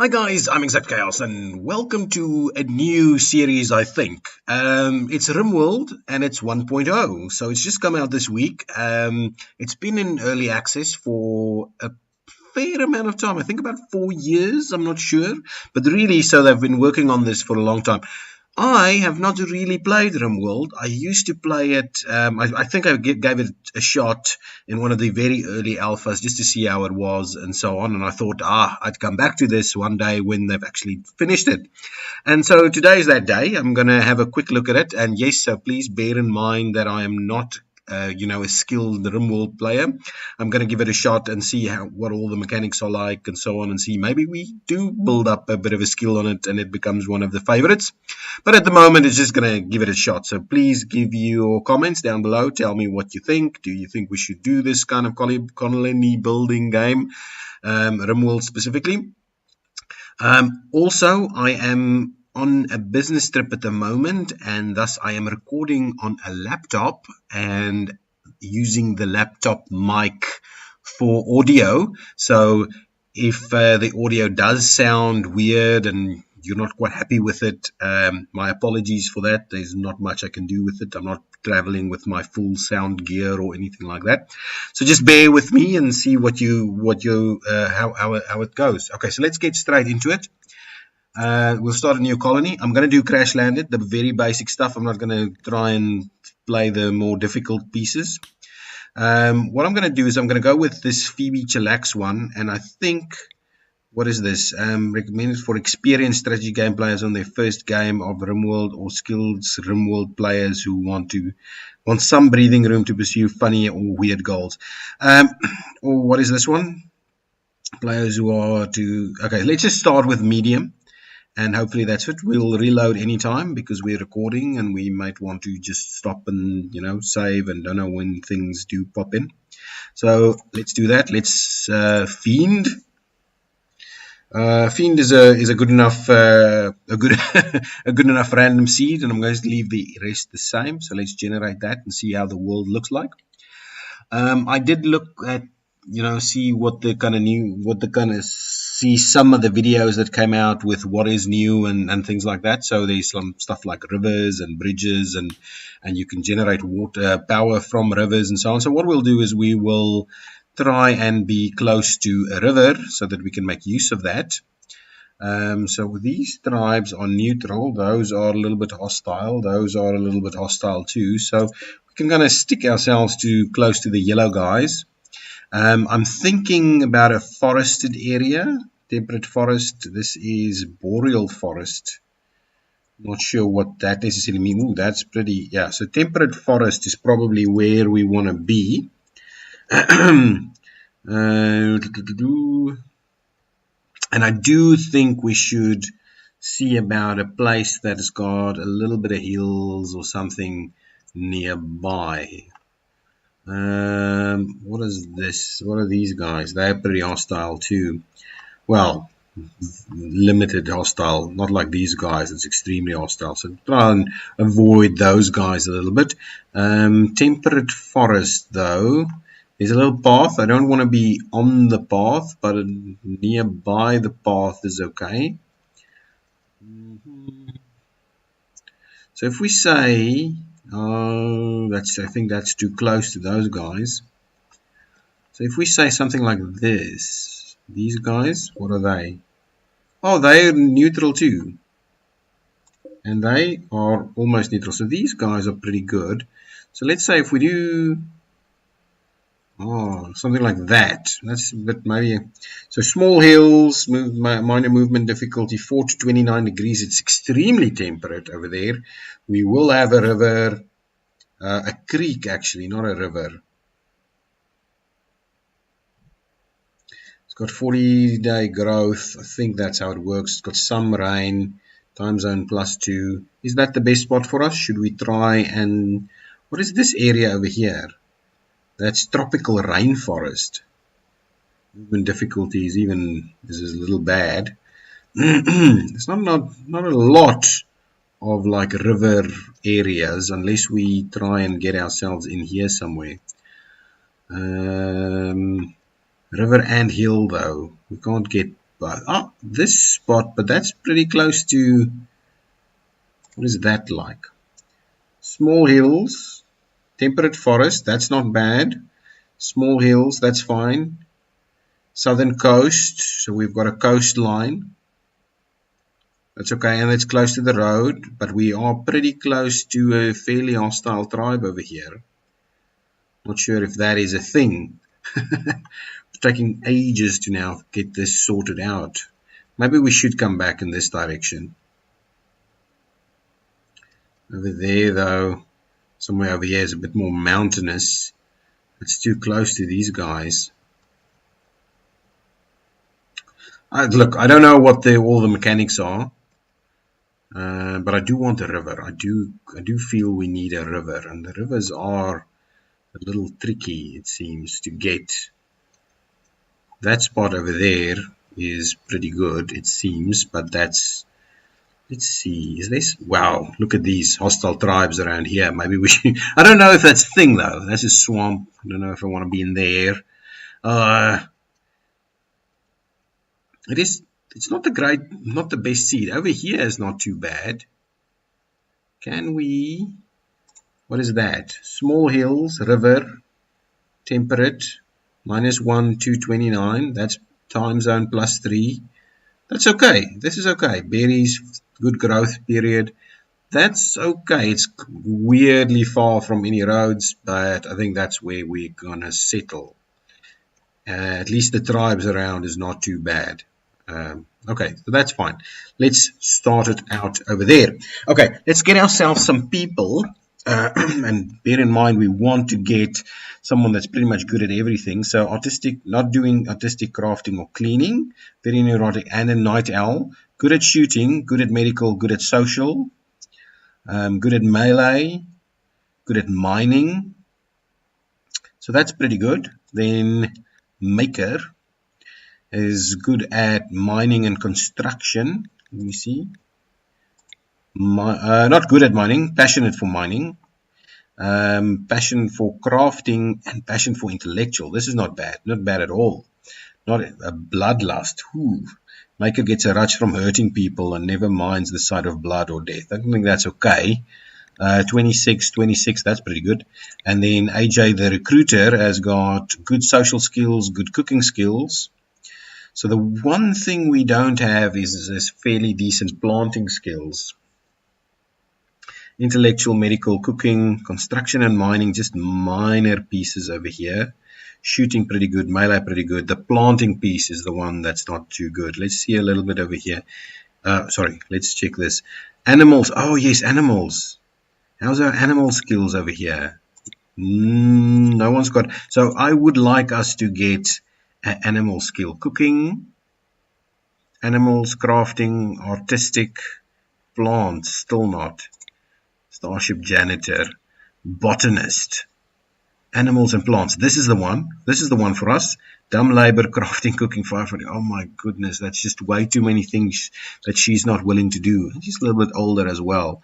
Hi guys, I'm ExactChaos and welcome to a new series, I think. It's RimWorld and it's 1.0, so it's just come out this week. It's been in early access for a fair amount of time, I think about 4 years, I'm not sure. But really, so they've been working on this for a long time. I have not really played RimWorld. I used to play it. I think I gave it a shot in one of the very early alphas just to see how it was and so on. And I thought, I'd come back to this one day when they've actually finished it. And so today is that day. I'm going to have a quick look at it. And yes, so please bear in mind that I am not a skilled RimWorld player. I'm going to give it a shot and see what all the mechanics are like and so on, and see maybe we do build up a bit of a skill on it and it becomes one of the favorites. But at the moment, it's just going to give it a shot. So please give your comments down below. Tell me what you think. Do you think we should do this kind of colony building game, RimWorld specifically? Also, I am on a business trip at the moment, and thus I am recording on a laptop and using the laptop mic for audio. So if the audio does sound weird and you're not quite happy with it, my apologies for that. There's not much I can do with it. I'm not traveling with my full sound gear or anything like that. So just bear with me and see how it goes. Okay, so let's get straight into it. We'll start a new colony. I'm going to do crash landed, the very basic stuff. I'm not going to try and play the more difficult pieces. What I'm going to do is I'm going to go with this Phoebe Chillax one, and I think, what is this? Recommended for experienced strategy game players on their first game of RimWorld, or skilled RimWorld players who want some breathing room to pursue funny or weird goals. Or what is this one? Players who are okay, let's just start with medium. And hopefully that's it. We'll reload anytime because we're recording and we might want to just stop and, save and don't know when things do pop in. So let's do that. Let's Fiend. Fiend is a good enough a good enough random seed, and I'm going to leave the rest the same. So let's generate that and see how the world looks like. I did look at see some of the videos that came out with what is new and things like that. So there's some stuff like rivers and bridges, and you can generate water power from rivers and so on. So what we'll do is we will try and be close to a river so that we can make use of that. So these tribes are neutral. Those are a little bit hostile. Those are a little bit hostile too. So we can kind of stick ourselves close to the yellow guys. I'm thinking about a forested area, temperate forest. This is boreal forest. Not sure what that necessarily means. Ooh, that's pretty, yeah. So temperate forest is probably where we want to be. And I do think we should see about a place that has got a little bit of hills or something nearby. What is this? What are these guys? They're pretty hostile too. Well, limited hostile, not like these guys. It's extremely hostile. So try and avoid those guys a little bit. Temperate forest though. There's a little path. I don't want to be on the path, but nearby the path is okay. So if we say, I think that's too close to those guys. So if we say something like this, these guys, what are they? Oh, they're neutral too. And they are almost neutral. So these guys are pretty good. So let's say if we do something like that. That's a bit maybe. So small hills, minor movement difficulty 4 to 29 degrees. It's extremely temperate over there. We will have a river, a creek actually, not a river. It's got 40-day growth. I think that's how it works. It's got some rain. Time zone +2. Is that the best spot for us? Should we try and... What is this area over here? That's tropical rainforest. Movement difficulty is this is a little bad. It's not a lot of like river areas unless we try and get ourselves in here somewhere. River and hill though. We can't get But this spot, but that's pretty close to, what is that like? Small hills, temperate forest, that's not bad. Small hills, that's fine. Southern coast, so we've got a coastline. That's okay, and it's close to the road, but we are pretty close to a fairly hostile tribe over here. Not sure if that is a thing. It's taking ages to now get this sorted out. Maybe we should come back in this direction. Over there, though, somewhere over here is a bit more mountainous. It's too close to these guys. Look, I don't know what all the mechanics are. But I do want a river. I do feel we need a river, and the rivers are a little tricky, it seems, to get. That spot over there is pretty good, it seems, but that's, let's see, is this, wow, look at these hostile tribes around here. Maybe we should, I don't know if that's a thing though. That's a swamp. I don't know if I want to be in there. It's not the best seed. Over here is not too bad. Can we, what is that? Small hills, river, temperate, -1, 229. That's time zone +3. That's okay. This is okay. Berries, good growth period. That's okay. It's weirdly far from any roads, but I think that's where we're gonna settle. At least the tribes around is not too bad. Okay, so that's fine. Let's start it out over there. Okay, let's get ourselves some people. And bear in mind, we want to get someone that's pretty much good at everything. So artistic, not doing artistic crafting or cleaning, very neurotic, and a night owl. Good at shooting, good at medical, good at social, good at melee, good at mining. So that's pretty good. Then maker is good at mining and construction. Let me see. Not good at mining, passionate for mining, passion for crafting, and passion for intellectual. This is not bad at all. Not a bloodlust. Ooh. Maker gets a rush from hurting people and never minds the sight of blood or death. I think that's okay. 26, that's pretty good. And then AJ the recruiter has got good social skills, good cooking skills. So the one thing we don't have is fairly decent planting skills. Intellectual, medical, cooking, construction and mining, just minor pieces over here. Shooting pretty good, melee pretty good. The planting piece is the one that's not too good. Let's see a little bit over here. Sorry, let's check this. Animals. Oh yes, animals. How's our animal skills over here? No one's got. So I would like us to get an animal skill. Cooking, animals, crafting, artistic, plants, still not. Starship janitor, botanist, animals and plants. This is the one. This is the one for us. Dumb labor, crafting, cooking, firefighting. Oh my goodness, that's just way too many things that she's not willing to do. She's a little bit older as well.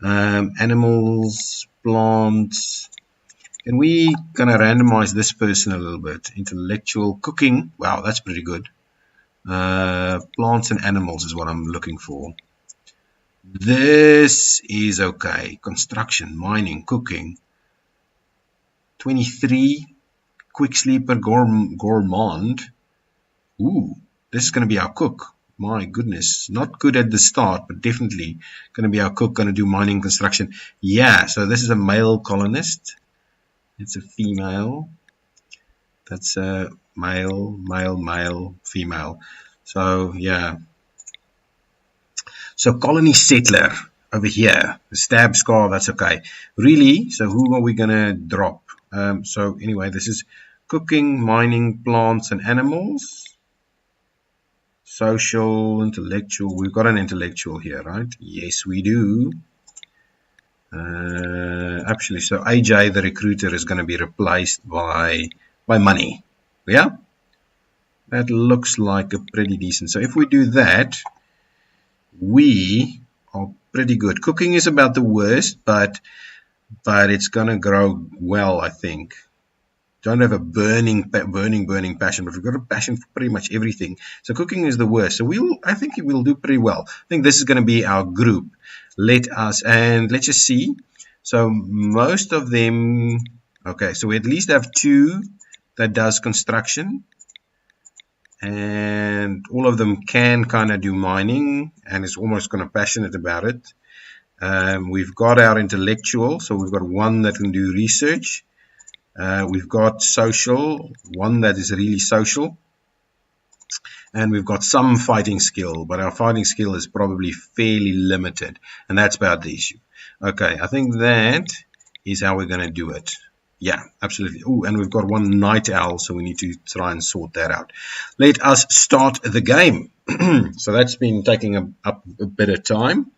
Animals, plants. Can we kind of randomize this person a little bit? Intellectual, cooking. Wow, that's pretty good. Plants and animals is what I'm looking for. This is okay. Construction, mining, cooking. 23. Quick sleeper, gourmand. Ooh, this is going to be our cook. My goodness. Not good at the start, but definitely going to be our cook. Going to do mining, construction. Yeah, so this is a male colonist. It's a female. That's a male, female. So, yeah. So colony settler over here, the stab scar, that's okay. Really, so who are we going to drop? So anyway, this is cooking, mining, plants and animals. Social, intellectual, we've got an intellectual here, right? Yes, we do. Actually, so AJ, the recruiter, is going to be replaced by money. Yeah? That looks like a pretty decent. So if we do that, we are pretty good. Cooking is about the worst, but it's gonna grow well, I think. don't have a burning passion, but we've got a passion for pretty much everything. So cooking is the worst. So I think we'll do pretty well. I think this is going to be our group. Let's just see. So most of them, okay, so we at least have 2 that does construction, and all of them can kind of do mining, and is almost kind of passionate about it. We've got our intellectual, so we've got 1 that can do research. We've got social, 1 that is really social, and we've got some fighting skill, but our fighting skill is probably fairly limited, and that's about the issue. Okay, I think that is how we're going to do it. Yeah, absolutely. Oh, and we've got 1 night owl, so we need to try and sort that out. Let us start the game. So that's been taking up a bit of time.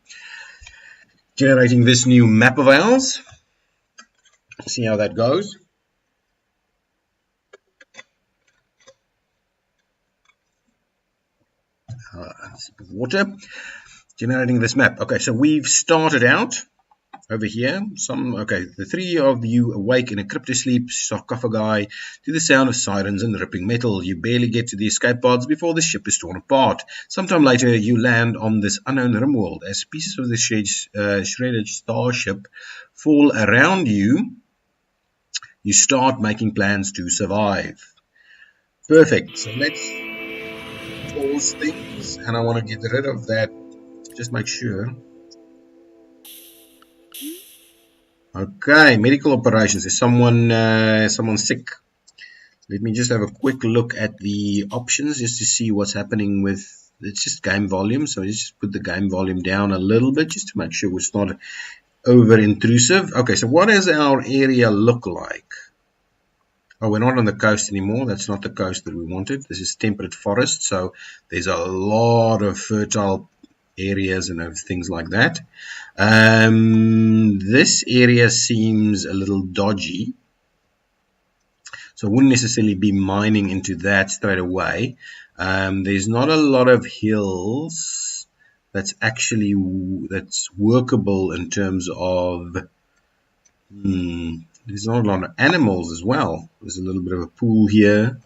Generating this new map of ours. See how that goes. Sip of water. Generating this map. Okay, so we've started out over here. The 3 of you awake in a cryptosleep sarcophagi to the sound of sirens and ripping metal. You barely get to the escape pods before the ship is torn apart. Sometime later, you land on this unknown RimWorld. As pieces of the shredded starship fall around you, you start making plans to survive. Perfect. So let's pause things, and I want to get rid of that. Just make sure. Okay, medical operations. Is someone sick? Let me just have a quick look at the options just to see what's happening with. It's just game volume, so let's just put the game volume down a little bit just to make sure it's not over intrusive. Okay, so what does our area look like? Oh, we're not on the coast anymore. That's not the coast that we wanted. This is temperate forest, so there's a lot of fertile areas and things like that. This area seems a little dodgy, so I wouldn't necessarily be mining into that straight away. There's not a lot of hills that's workable in terms of there's not a lot of animals as well. There's a little bit of a pool here.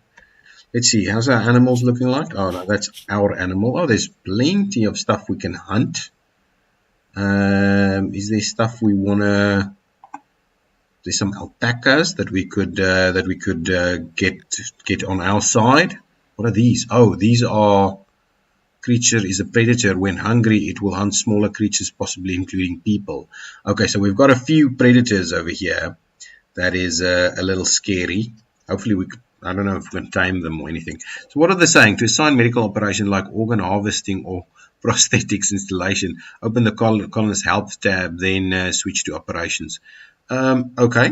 Let's see, how's our animals looking like? Oh, no, that's our animal. Oh, there's plenty of stuff we can hunt. Is there stuff we want to... There's some alpacas that we could get on our side. What are these? Oh, these are... Creature is a predator. When hungry, it will hunt smaller creatures, possibly including people. Okay, so we've got a few predators over here. That is a little scary. Hopefully we could... I don't know if we can tame them or anything. So what are they saying? To assign medical operation like organ harvesting or prosthetics installation, open the colonist help tab, then switch to operations. Okay.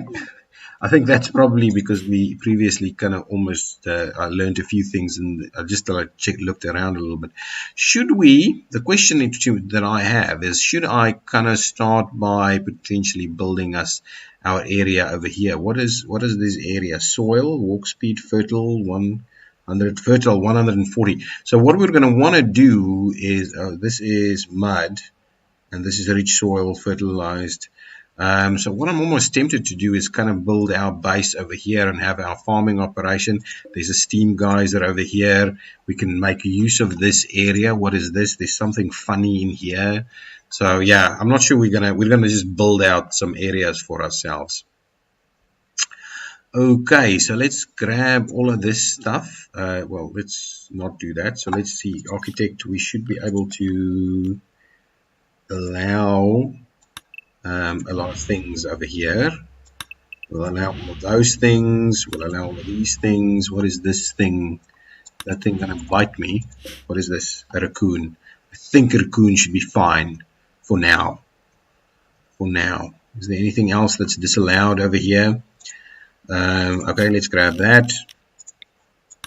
I think that's probably because we previously kind of almost learned a few things, and I just looked around a little bit. The question that I have is, should I kind of start by potentially building us our area over here? What is this area? Soil, walk speed, fertile 100, fertile 140. So what we're going to want to do is, this is mud, and this is rich soil, fertilized. So what I'm almost tempted to do is kind of build our base over here and have our farming operation. There's a steam geyser over here. We can make use of this area. What is this? There's something funny in here. So yeah, I'm not sure we're gonna just build out some areas for ourselves. Okay, so let's grab all of this stuff. Well, let's not do that. So let's see, architect. We should be able to allow a lot of things over here. We'll allow all of those things. We'll allow all of these things. What is this thing? That thing gonna bite me? What is this? A raccoon. I think a raccoon should be fine for now. Is there anything else that's disallowed over here? Okay, let's grab that.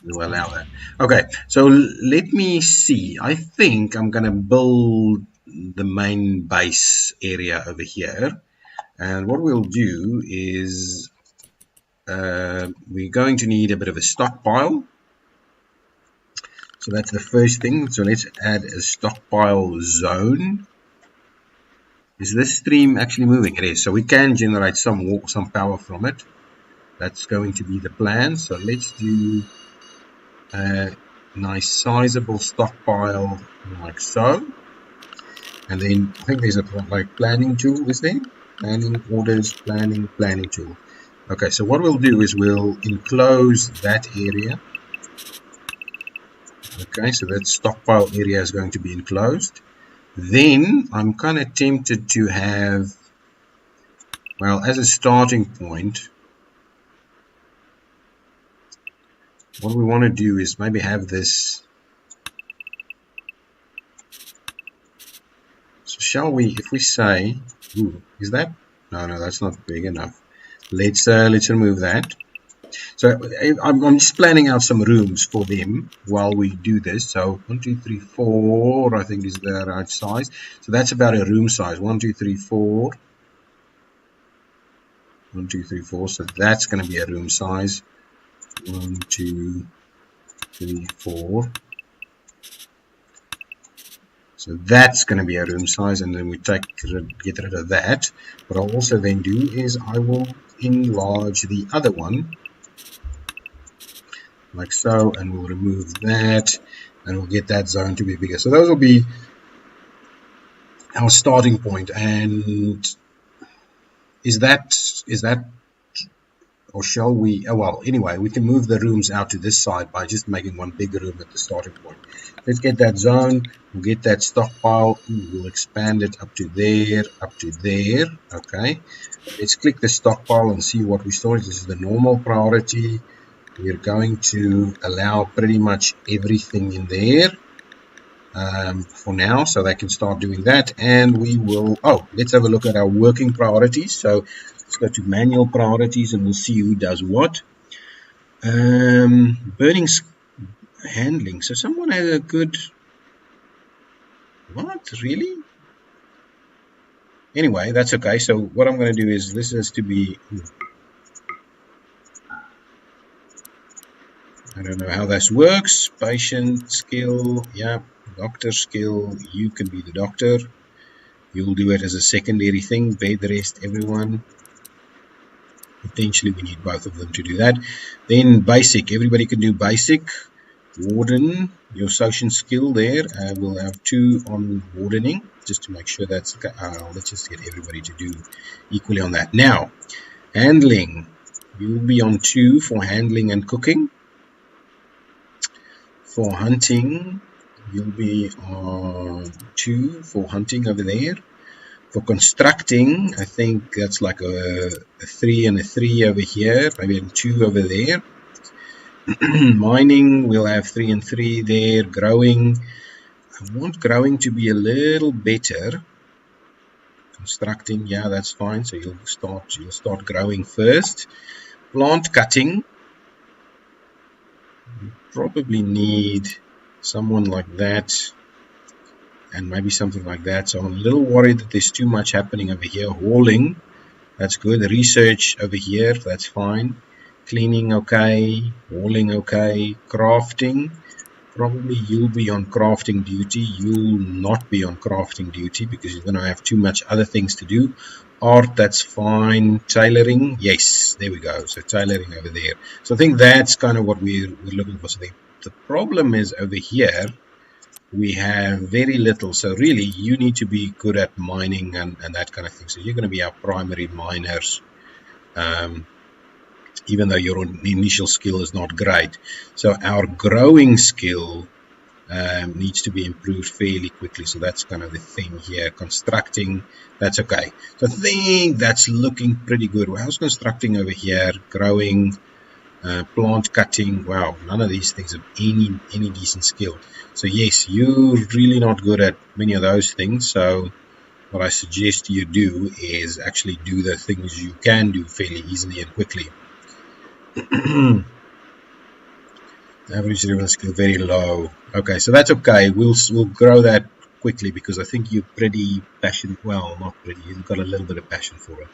We'll allow that. Okay, so let me see. I think I'm gonna build the main base area over here, and what we'll do is we're going to need a bit of a stockpile. So that's the first thing. So let's add a stockpile zone. Is this stream actually moving? It is. So we can generate some power from it. That's going to be the plan. So let's do a nice sizable stockpile like so. And then I think there's a like planning tool, is there? Planning, orders, planning tool. Okay, so what we'll do is we'll enclose that area. Okay, so that stockpile area is going to be enclosed. Then I'm kind of tempted to have, well, as a starting point, what we want to do is maybe have this. So shall we, if we say, ooh, is that? No, that's not big enough. Let's remove that. So I'm just planning out some rooms for them while we do this. So 1, 2, 3, 4, I think is the right size. So that's about a room size. 1, 2, 3, 4. 1, 2, 3, 4. So that's going to be a room size. 1, 2, 3, 4. So that's going to be a room size, and then we get rid of that. What I'll also then do is I will enlarge the other one like so, and we'll remove that, and we'll get that zone to be bigger. So those will be our starting point. And is that, or shall we, oh well, anyway, we can move the rooms out to this side by just making one bigger room at the starting point. Let's get that zone, we'll get that stockpile. We'll expand it up to there, okay. Let's click the stockpile and see what we store. This is the normal priority. We're going to allow pretty much everything in there for now, so they can start doing that. And we will, let's have a look at our working priorities. So let's go to manual priorities and we'll see who does what. Burning handling. So someone has a good, what, really? Anyway, that's okay. So what I'm going to do is, this has to be, I don't know how this works. Patient skill, yeah. Doctor skill, you can be the doctor. You'll do it as a secondary thing. Bed rest, everyone. Potentially we need both of them to do that. Then basic, everybody can do basic. Warden, your social skill there. We'll have 2 on wardening, just to make sure that's okay. Let's just get everybody to do equally on that. Now, handling, you'll be on 2 for handling and cooking. For hunting, you'll be on 2 for hunting over there. For constructing, I think that's like a 3 and a 3 over here, maybe 2 over there. Mining, we'll have 3 and 3 there. Growing, I want growing to be a little better. Constructing, yeah, that's fine. So you'll start growing first. Plant cutting, you probably need someone like that, and maybe something like that. So I'm a little worried that there's too much happening over here. Hauling, that's good. Research over here, that's fine. Cleaning, okay. Hauling, okay. Crafting, probably you'll be on crafting duty. You'll not be on crafting duty because you're going to have too much other things to do. Art, that's fine. Tailoring, yes, there we go. So tailoring over there. So I think that's kind of what we're looking for. So the problem is over here we have very little. So really you need to be good at mining and that kind of thing. So you're going to be our primary miners, even though your initial skill is not great. So our growing skill needs to be improved fairly quickly. So that's kind of the thing here. Constructing, that's okay. So I think that's looking pretty good. How's constructing over here? Growing, plant cutting. Wow, none of these things have any decent skill. So yes, you're really not good at many of those things. So what I suggest you do is actually do the things you can do fairly easily and quickly. Average level skill very low. Okay, so that's okay. We'll grow that quickly because I think you're pretty passionate. Well, not pretty. You've got a little bit of passion for it,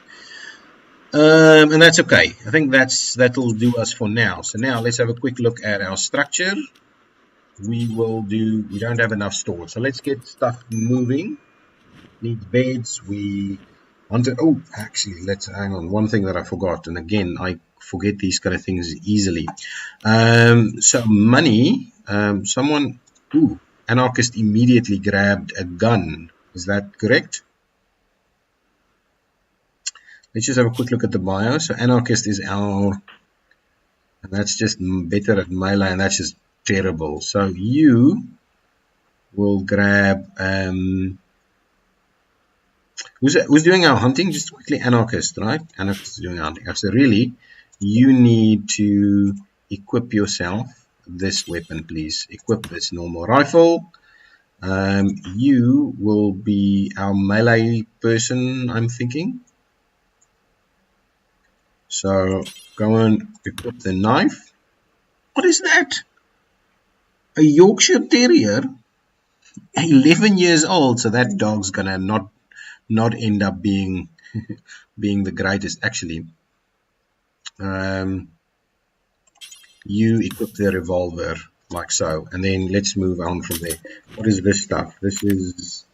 and that's okay. I think that'll do us for now. So now let's have a quick look at our structure. We don't have enough stored, so let's get stuff moving. Needs beds. We want to. Oh, actually, let's hang on. One thing that I forgot, and again, I forget these kind of things easily. So money, someone, anarchist immediately grabbed a gun. Is that correct? Let's just have a quick look at the bio. So anarchist is our, and that's just better at melee, and that's just terrible. So you will grab, who's doing our hunting? Just quickly, anarchist, right? Anarchist is doing our hunting. So really, you need to equip yourself this weapon, please. Equip this normal rifle. You will be our melee person, I'm thinking. So go and equip the knife. What is that? A Yorkshire Terrier? 11 years old. So that dog's gonna not end up being being the greatest. Actually, you equip the revolver like so, and then let's move on from there. What is this stuff? This is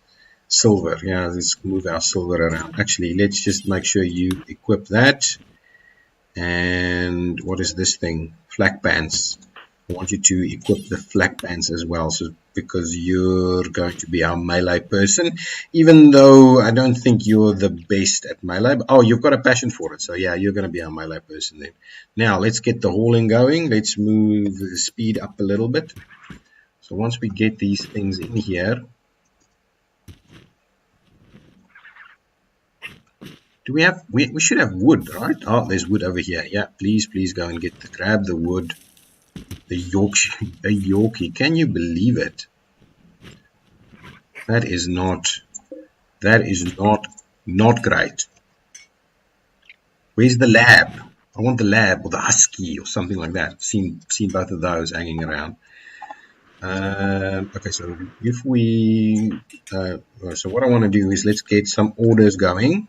silver. Yeah, let's move our silver around. Actually, let's just make sure you equip that. And what is this thing? Flak pants. I want you to equip the flak pants as well, so because you're going to be our melee person, even though I don't think you're the best at melee. Oh, you've got a passion for it, so yeah, you're going to be our melee person then. Now let's get the hauling going. Let's move the speed up a little bit. So once we get these things in here, do we have, we should have wood, right? Oh, there's wood over here. Yeah, please go and grab the wood. The Yorkie, can you believe it? That is not great. Where's the lab? I want the lab or the husky or something like that. Seen both of those hanging around. Okay, so if we so what I want to do is let's get some orders going.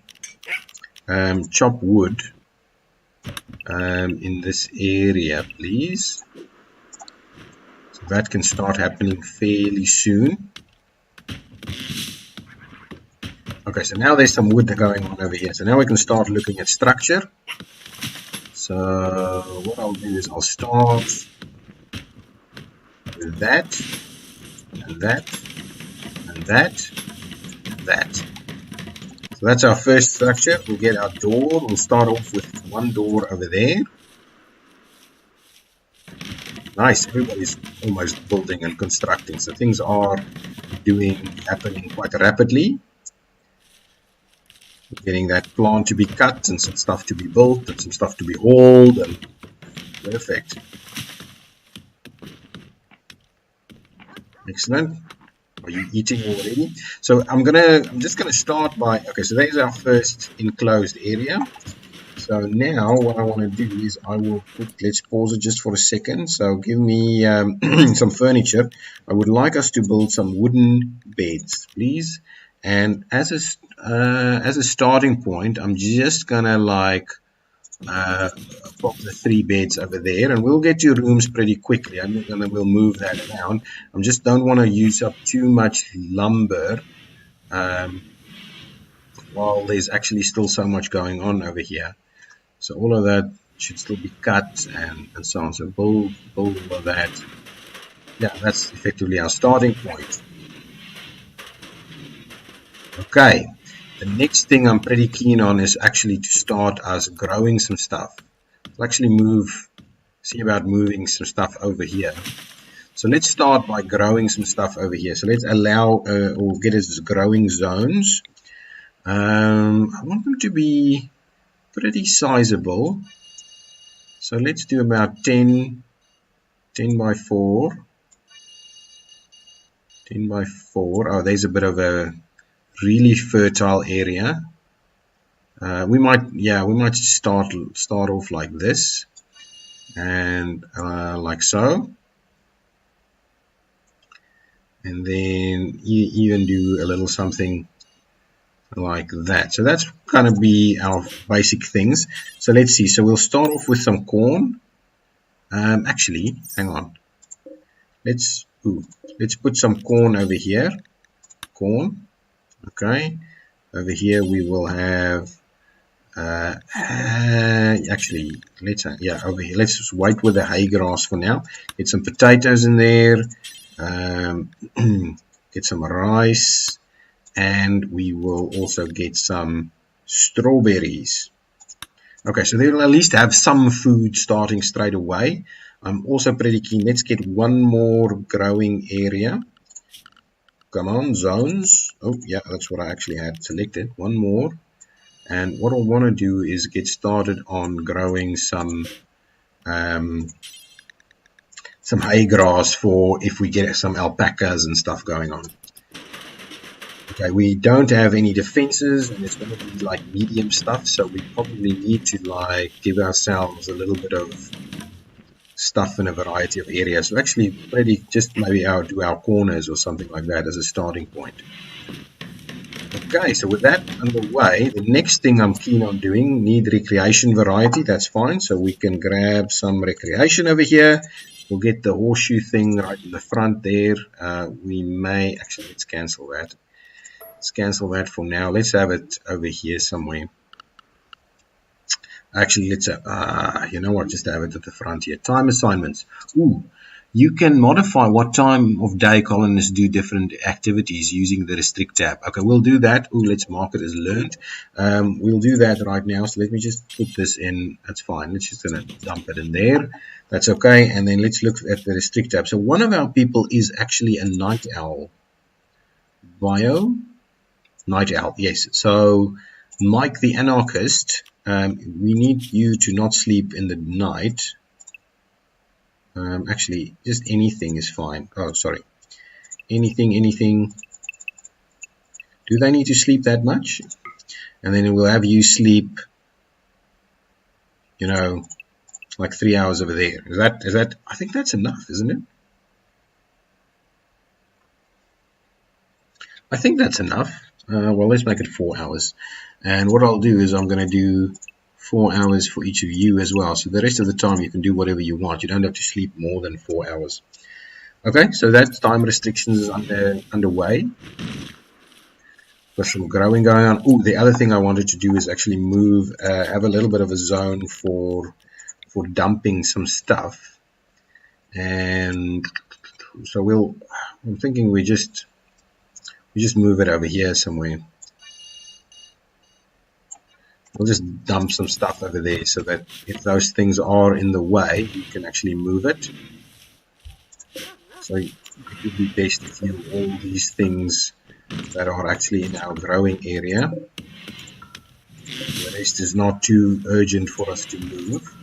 Chop wood in this area, please. So that can start happening fairly soon. Okay, so now there's some wood going on over here. So now we can start looking at structure. So what I'll do is I'll start with that, and that, and that, and that. So that's our first structure. We'll get our door. We'll start off with one door over there. Nice, everybody's almost building and constructing. So things are happening quite rapidly. We're getting that plant to be cut and some stuff to be built and some stuff to be hauled, and perfect. Excellent. Are you eating already? So I'm just gonna start by, okay, so there's our first enclosed area. So now what I want to do is let's pause it just for a second. So give me some furniture. I would like us to build some wooden beds, please. And as a starting point, I'm just gonna pop the 3 beds over there, and we'll get to rooms pretty quickly, and then we'll move that around. I just don't want to use up too much lumber while there's actually still so much going on over here. So all of that should still be cut and so on. So build all of that. Yeah, that's effectively our starting point. Okay. The next thing I'm pretty keen on is actually to start us growing some stuff. I'll actually see about moving some stuff over here. So let's start by growing some stuff over here. So let's allow or get us growing zones. I want them to be pretty sizable. So let's do about 10 by 4. 10 by 4. Oh, there's a bit of a really fertile area. We might start off like this, and like so, and then even do a little something like that. So that's gonna be our basic things. So let's see. So we'll start off with some corn. Actually, hang on. Let's put some corn over here. Corn. Okay, over here we will have Actually, let's over here. Let's just wait with the hay grass for now. Get some potatoes in there. Get some rice, and we will also get some strawberries. Okay, so they'll at least have some food starting straight away. I'm also pretty keen. Let's get one more growing area. Come on, zones. Oh, yeah, that's what I actually had selected. One more. And what I want to do is get started on growing some hay grass for if we get some alpacas and stuff going on. Okay, we don't have any defenses, and it's going to be like medium stuff, so we probably need to like give ourselves a little bit of stuff in a variety of areas. So actually, pretty just maybe do our corners or something like that as a starting point. Okay, so with that underway, the next thing I'm keen on doing, need recreation variety. That's fine. So we can grab some recreation over here. We'll get the horseshoe thing right in the front there. We may actually, let's cancel that. Let's cancel that for now. Let's have it over here somewhere. Actually, let's you know what, just have it at the front here. Time assignments. Ooh, you can modify what time of day colonists do different activities using the restrict tab. Okay, we'll do that. Ooh, let's mark it as learned. We'll do that right now. So let me just put this in. That's fine. Let's just gonna dump it in there. That's okay. And then let's look at the restrict tab. So one of our people is actually a night owl. Bio. Night owl, yes. So Mike the anarchist, we need you to not sleep in the night. Actually, just anything is fine. Oh, sorry. Anything. Do they need to sleep that much? And then we'll have you sleep, you know, like 3 hours over there. Is that? I think that's enough, isn't it? I think that's enough. Well, let's make it 4 hours. And what I'll do is I'm going to do 4 hours for each of you as well. So the rest of the time you can do whatever you want. You don't have to sleep more than 4 hours. Okay, so that time restrictions is underway. There's some growing going on. Oh, the other thing I wanted to do is actually move, have a little bit of a zone for dumping some stuff. And so I'm thinking we just move it over here somewhere. We'll just dump some stuff over there so that if those things are in the way, you can actually move it. So it would be best if you all these things that are actually in our growing area. The rest is not too urgent for us to move.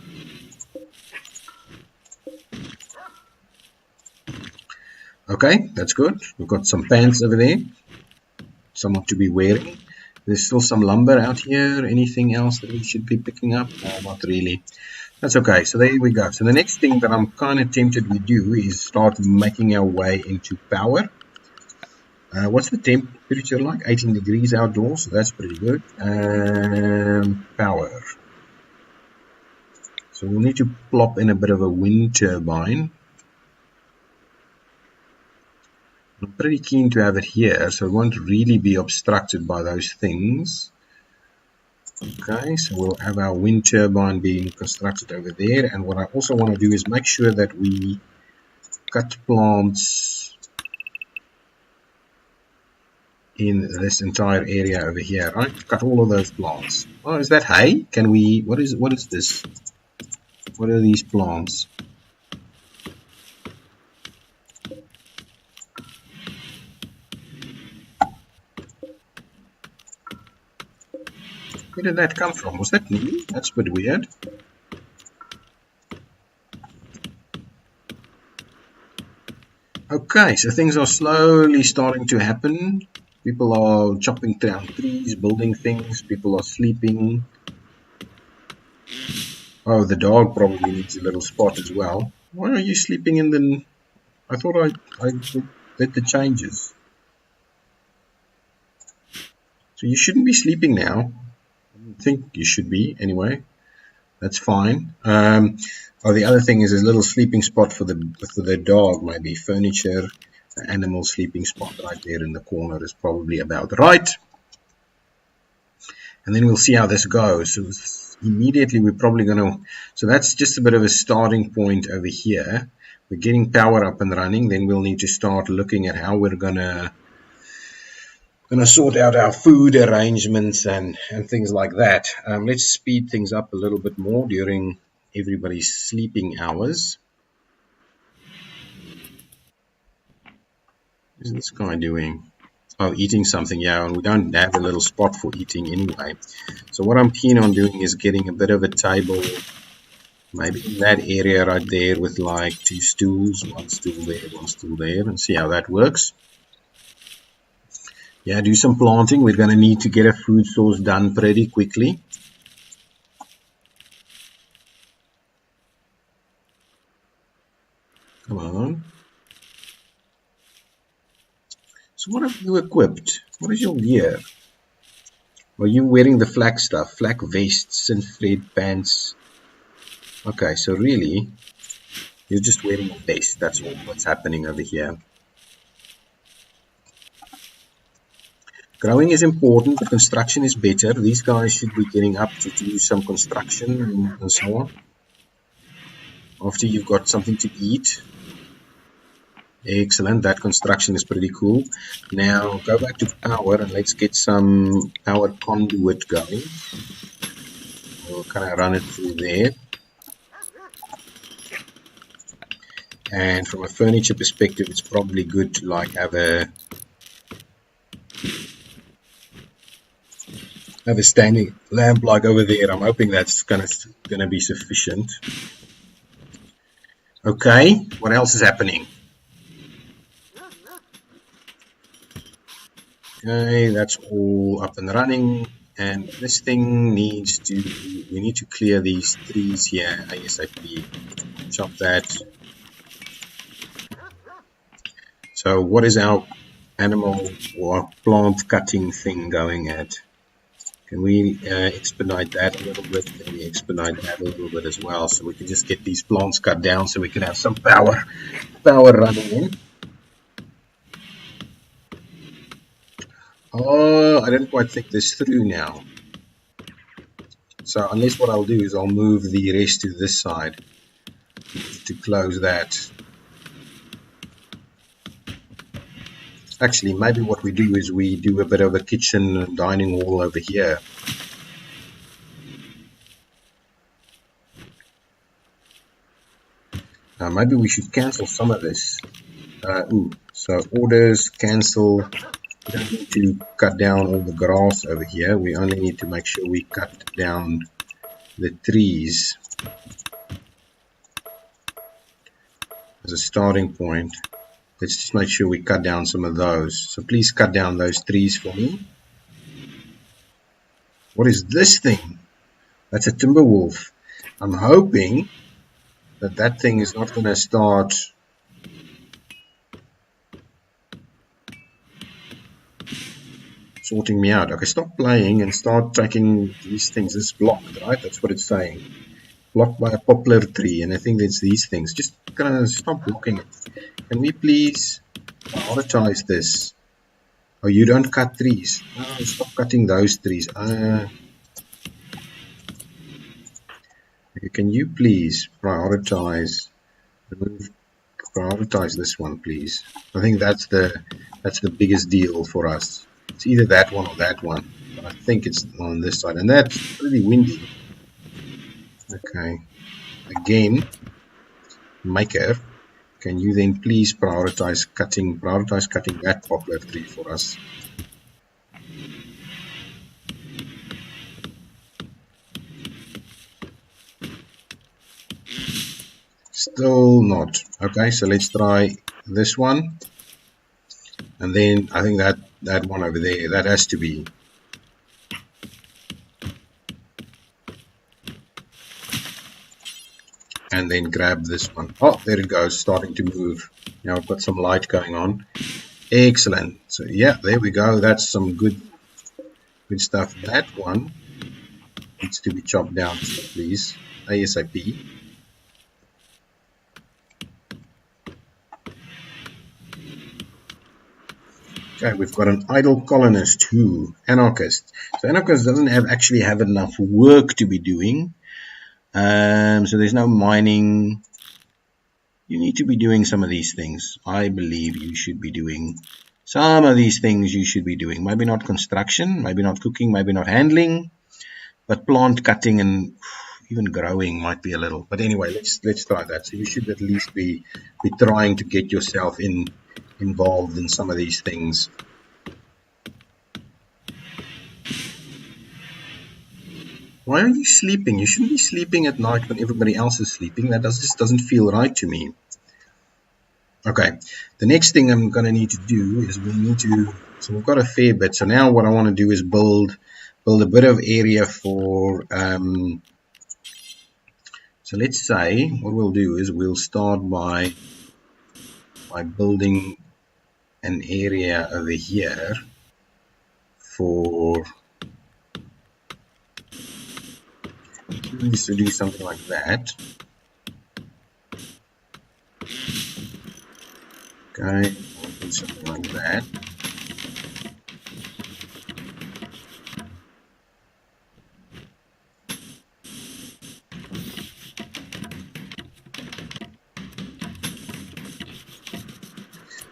Okay, that's good. We've got some pants over there. Something to be wearing. There's still some lumber out here. Anything else that we should be picking up? Not really. That's okay. So there we go. So the next thing that I'm kind of tempted we do is start making our way into power. What's the temperature like? 18 degrees outdoors. So that's pretty good. Power. So we'll need to plop in a bit of a wind turbine. I'm pretty keen to have it here, so it won't really be obstructed by those things. Okay, so we'll have our wind turbine being constructed over there. And what I also want to do is make sure that we cut plants in this entire area over here, right? Cut all of those plants. Oh, is that hay? Can we, what is this? What are these plants? Where did that come from? Was that new? That's a bit weird. Okay, so things are slowly starting to happen. People are chopping down trees, building things. People are sleeping. Oh, the dog probably needs a little spot as well. Why are you sleeping in the... I thought I did the changes. So you shouldn't be sleeping now. I think you should be anyway. That's fine. Oh, the other thing is a little sleeping spot for the dog, maybe furniture, animal sleeping spot right there in the corner is probably about right. and then we'll see how this goes. So immediately we're probably going to, so that's just a bit of a starting point over here. We're getting power up and running. Then we'll need to start looking at how we're gonna sort out our food arrangements and things like that. Let's speed things up a little bit more during everybody's sleeping hours. What is this guy doing? Oh, eating something. Yeah, and we don't have a little spot for eating anyway. So what I'm keen on doing is getting a bit of a table, maybe in that area right there with like 2 stools, 1 stool there, 1 stool there, and see how that works. Yeah, do some planting. We're going to need to get a food source done pretty quickly. Come on. So what have you equipped? What is your gear? Are you wearing the flak stuff? Flak vest, synthread pants. Okay, so really, you're just wearing a vest. That's all what's happening over here. Growing is important, but construction is better. These guys should be getting up to do some construction and so on. After you've got something to eat. Excellent, that construction is pretty cool. Now go back to power and let's get some power conduit going. We'll kind of run it through there. And from a furniture perspective, it's probably good to like have a standing lamp like over there. I'm hoping that's gonna be sufficient. Okay, what else is happening? Okay, that's all up and running, and this thing needs to, we need to clear these trees here ASAP. Chop that. So what is our animal or plant cutting thing going at? Can we expedite that a little bit? Can we expedite that a little bit as well, so we can just get these plants cut down so we can have some power running in? Oh, I didn't quite think this through now. So unless what I'll do is I'll move the rest to this side to close that. Actually, maybe what we do is we do a bit of a kitchen and dining hall over here. Maybe we should cancel some of this. So orders, cancel. We don't need to cut down all the grass over here. We only need to make sure we cut down the trees as a starting point. Let's just make sure we cut down some of those. So please cut down those trees for me. What is this thing? That's a timber wolf. I'm hoping that thing is not going to start sorting me out. Okay, stop playing and start taking these things. This is blocked, right? That's what it's saying. Blocked by a poplar tree, and I think it's these things. Just gonna stop blocking it. Can we please prioritize this? Oh, you don't cut trees. Oh, stop cutting those trees. Okay, can you please prioritize this one, please? I think that's the biggest deal for us. It's either that one or that one, but I think it's on this side, and that's pretty windy. Okay, again, maker, can you then please prioritize cutting that poplar tree for us? Still not. Okay, so let's try this one, and then I think that one over there, that has to be. And then grab this one. Oh, there it goes, starting to move. Now I've got some light going on. Excellent. So yeah, there we go. That's some good stuff. That one needs to be chopped down, please, ASAP. Okay, we've got an idle colonist who anarchist. So anarchist doesn't actually have enough work to be doing. So there's no mining. You need to be doing some of these things. I believe you should be doing some of these things. You should be doing maybe not construction, maybe not cooking, maybe not handling, but plant cutting and even growing might be a little. But anyway, let's try that. So you should at least be trying to get yourself involved in some of these things. Why are you sleeping? You shouldn't be sleeping at night when everybody else is sleeping. That just doesn't feel right to me. Okay, the next thing I'm going to need to do is so we've got a fair bit. So now what I want to do is build a bit of area for, so let's say what we'll do is we'll start by building an area over here for, just to do something like that. Okay, I'll do something like that.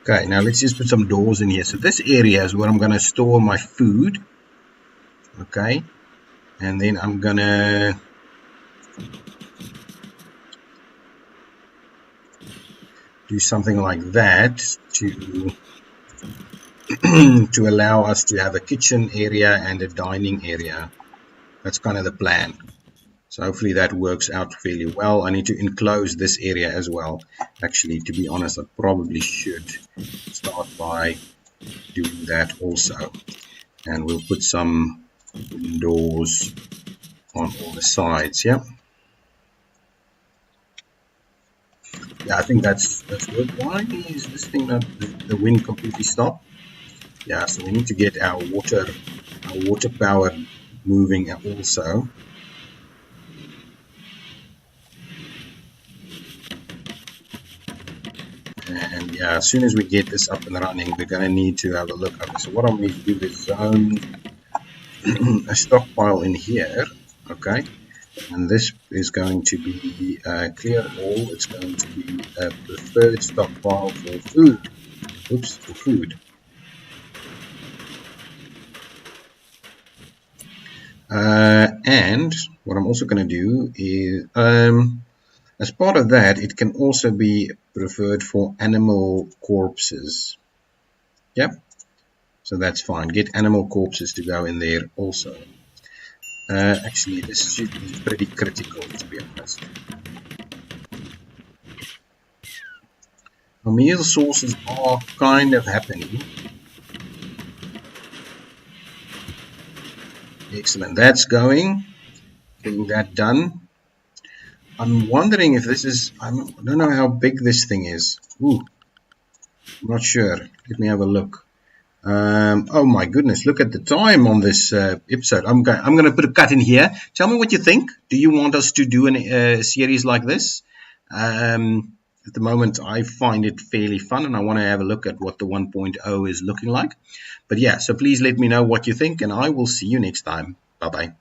Okay, now let's just put some doors in here. So this area is where I'm going to store my food. Okay, and then I'm going to do something like that to to allow us to have a kitchen area and a dining area. That's kind of the plan. So hopefully that works out fairly well. I need to enclose this area as well. Actually, to be honest, I probably should start by doing that also. And we'll put some windows on all the sides. Yeah. Yeah, I think that's good. Why is this thing not the wind completely stopped? Yeah, so we need to get our water power moving also. And yeah, as soon as we get this up and running, we're going to need to have a look. Okay, so what I'm going to do is zone a stockpile in here. Okay, and this is going to be clear all. It's going to be a preferred stockpile for food. Oops, for food. And what I'm also going to do is, as part of that, it can also be preferred for animal corpses. Yep, so that's fine. Get animal corpses to go in there also. Actually, this should be pretty critical, to be honest. Our meal sources are kind of happening. Excellent, that's going. Getting that done. I'm wondering if this is, I don't know how big this thing is. Ooh, I'm not sure. Let me have a look. Oh my goodness, look at the time on this episode. I'm going to put a cut in here. Tell me what you think. Do you want us to do a series like this? At the moment, I find it fairly fun, and I want to have a look at what the 1.0 is looking like. But yeah, so please let me know what you think, and I will see you next time. Bye-bye.